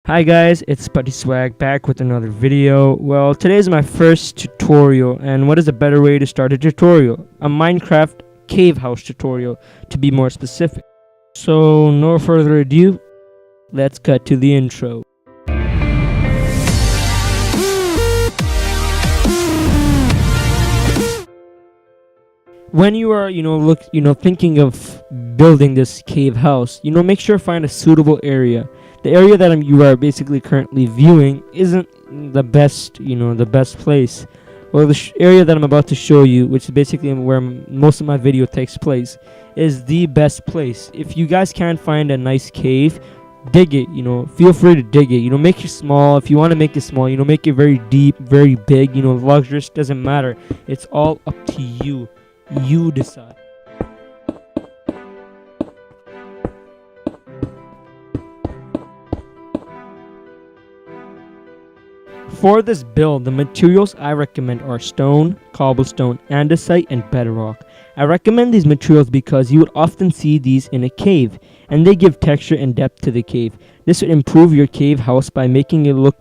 Hi guys, it's Putty Swag back with another video. Well, today is my first tutorial, and what is a better way to start a tutorial? A Minecraft cave house tutorial, to be more specific. So, no further ado, let's cut to the intro. When you are, thinking of building this cave house, make sure to find a suitable area. The area that you are basically currently viewing isn't the best, the best place. Well, the area that I'm about to show you, which is basically where most of my video takes place, is the best place. If you guys can't find a nice cave, dig it, feel free to dig it, make it small. If you want to make it small, make it very deep, very big, luxurious, doesn't matter. It's all up to you. You decide. For this build, the materials I recommend are stone, cobblestone, andesite, and bedrock. I recommend these materials because you would often see these in a cave, and they give texture and depth to the cave. This would improve your cave house by making it look,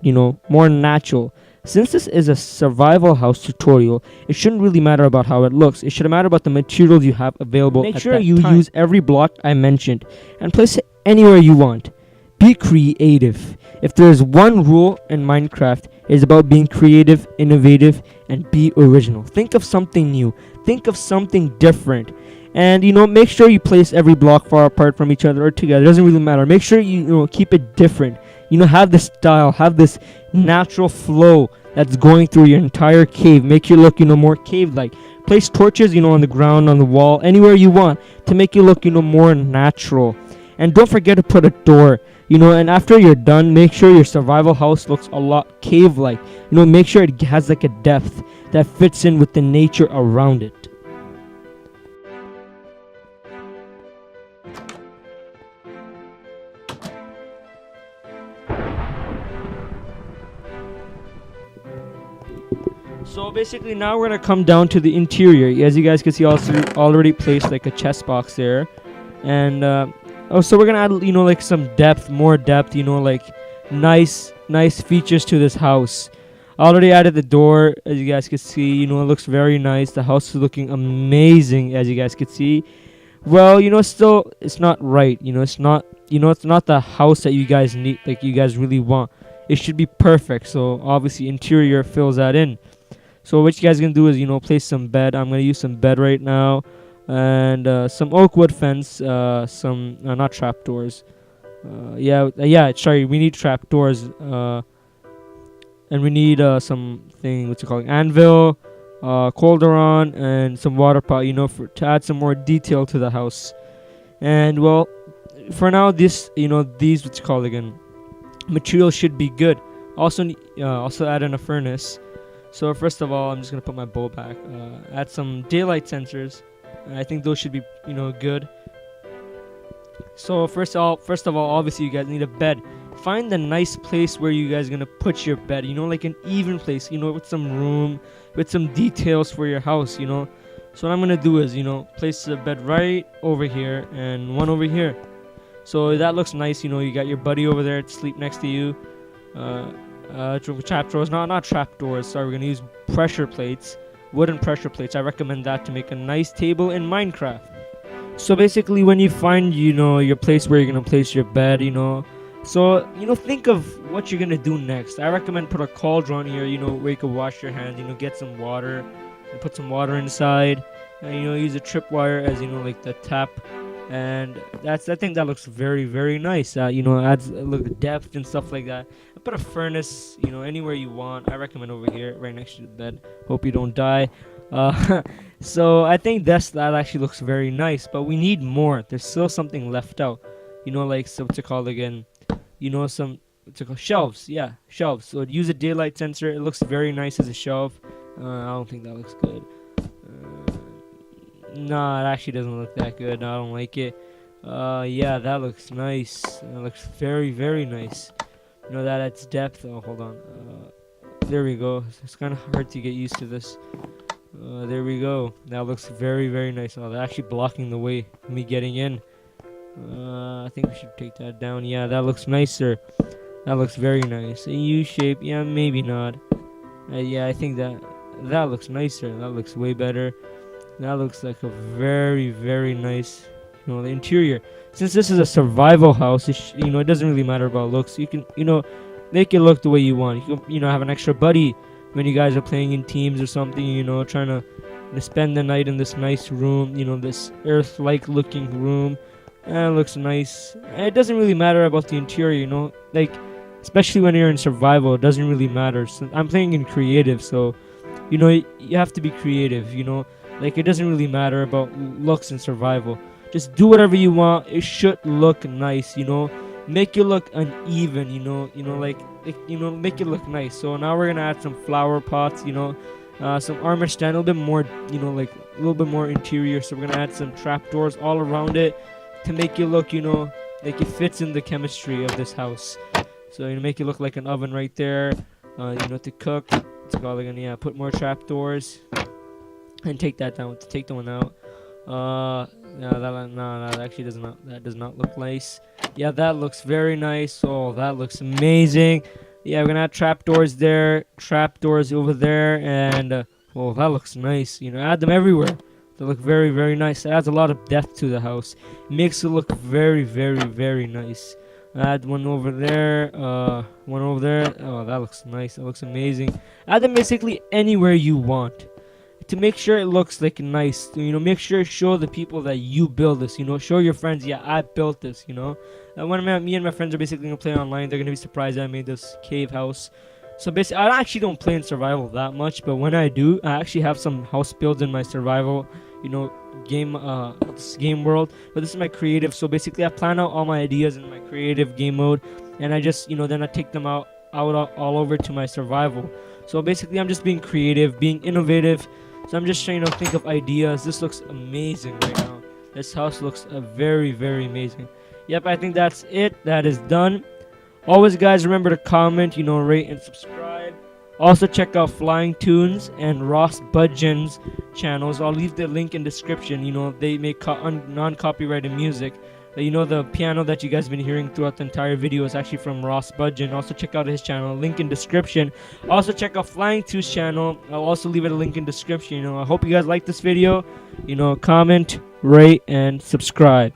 more natural. Since this is a survival house tutorial, it shouldn't really matter about how it looks. It should matter about the materials you have available. Make sure you use every block I mentioned and place it anywhere you want. Be creative. If there's one rule in Minecraft, it is about being creative, innovative, and be original. Think of something new. Think of something different. And, make sure you place every block far apart from each other or together. It doesn't really matter. Make sure you keep it different. Have this style, have this natural flow that's going through your entire cave. Make it look, more cave-like. Place torches, on the ground, on the wall, anywhere you want to make it look, more natural. And don't forget to put a door, and after you're done, make sure your survival house looks a lot cave-like. Make sure it has like a depth that fits in with the nature around it. So basically now we're going to come down to the interior. As you guys can see, also already placed like a chest box there. And so we're going to add, like some depth, more depth, like nice features to this house. I already added the door, as you guys can see. It looks very nice. The house is looking amazing, as you guys can see. Well, still it's not right. It's not the house that you guys need, like you guys really want. It should be perfect. So obviously interior fills that in. So what you guys gonna do is place some bed. I'm gonna use some bed right now, and some oak wood fence. Some not trapdoors. Sorry, we need trapdoors. And we need something, what's it called, anvil, cauldron, and some water pot. To add some more detail to the house. And well, for now, these what's it called again, material should be good. Also add in a furnace. So first of all, I'm just gonna put my bow back. Add some daylight sensors. I think those should be good. So first of all, obviously you guys need a bed. Find a nice place where you guys gonna put your bed. Like an even place. With some room, with some details for your house. So what I'm gonna do is place the bed right over here and one over here. So that looks nice. You got your buddy over there to sleep next to you. Trapdoors, not trapdoors. Sorry, we're gonna use pressure plates, wooden pressure plates. I recommend that to make a nice table in Minecraft. So basically, when you find your place where you're gonna place your bed, so think of what you're gonna do next. I recommend put a cauldron here, where you can wash your hands. Get some water and put some water inside, and use a tripwire as like the tap. And I think that looks very, very nice. Adds a little depth and stuff like that. I put a furnace, anywhere you want. I recommend over here, right next to the bed. Hope you don't die. So I think that actually looks very nice. But we need more. There's still something left out. Like what's it called again? Some what's it called? Shelves. Yeah, shelves. So use a daylight sensor. It looks very nice as a shelf. I don't think that looks good. No, it actually doesn't look that good. I don't like it. Yeah, that looks nice. That looks very, very nice. That adds depth. Oh, hold on. There we go. It's kind of hard to get used to this. There we go. That looks very, very nice. Oh, they're actually blocking the way me getting in. I think we should take that down. Yeah, that looks nicer. That looks very nice. A U shape, yeah, maybe not. Yeah, I think that looks nicer. That looks way better. That looks like a very, very nice, the interior. Since this is a survival house, it doesn't really matter about looks. You can, make it look the way you want. You can, have an extra buddy when you guys are playing in teams or something. Trying to spend the night in this nice room. This Earth-like looking room. And it looks nice. And it doesn't really matter about the interior. Like especially when you're in survival, it doesn't really matter. So I'm playing in creative, so you have to be creative. Like it doesn't really matter about looks in survival. Just do whatever you want. It should look nice. Make it look uneven. Make it look nice. So now we're gonna add some flower pots. Some armor stand, a little bit more. Like a little bit more interior. So we're gonna add some trapdoors all around it to make it look, like it fits in the chemistry of this house. So make it look like an oven right there. To cook. It's called put more trapdoors. And take that down. Take the one out. No, that actually does not. That does not look nice. Yeah, that looks very nice. Oh, that looks amazing. Yeah, we're gonna have trapdoors there, trapdoors over there, and oh, that looks nice. Add them everywhere. They look very, very nice. It adds a lot of depth to the house. It makes it look very, very, very nice. Add one over there, one over there. Oh, that looks nice. That looks amazing. Add them basically anywhere you want to make sure it looks like nice. Make sure show the people that you build this. Show your friends, yeah, I built this. When me and my friends are basically gonna play online, they're gonna be surprised I made this cave house. So basically, I actually don't play in survival that much, but when I do, I actually have some house builds in my survival, game world. But this is my creative. So basically, I plan out all my ideas in my creative game mode, and I just, then I take them out all over to my survival. So basically, I'm just being creative, being innovative. So I'm just trying to think of ideas. This looks amazing right now. This house looks very, very amazing. Yep, I think that's it. That is done. Always, guys, remember to comment, rate and subscribe. Also, check out Flying Tunes and Ross Budgeon's channels. I'll leave the link in description. They make non-copyrighted music. The piano that you guys have been hearing throughout the entire video is actually from Ross Budgeon. Also, check out his channel. Link in description. Also, check out Flying Tunes channel. I'll also leave it a link in description. I hope you guys like this video. Comment, rate, and subscribe.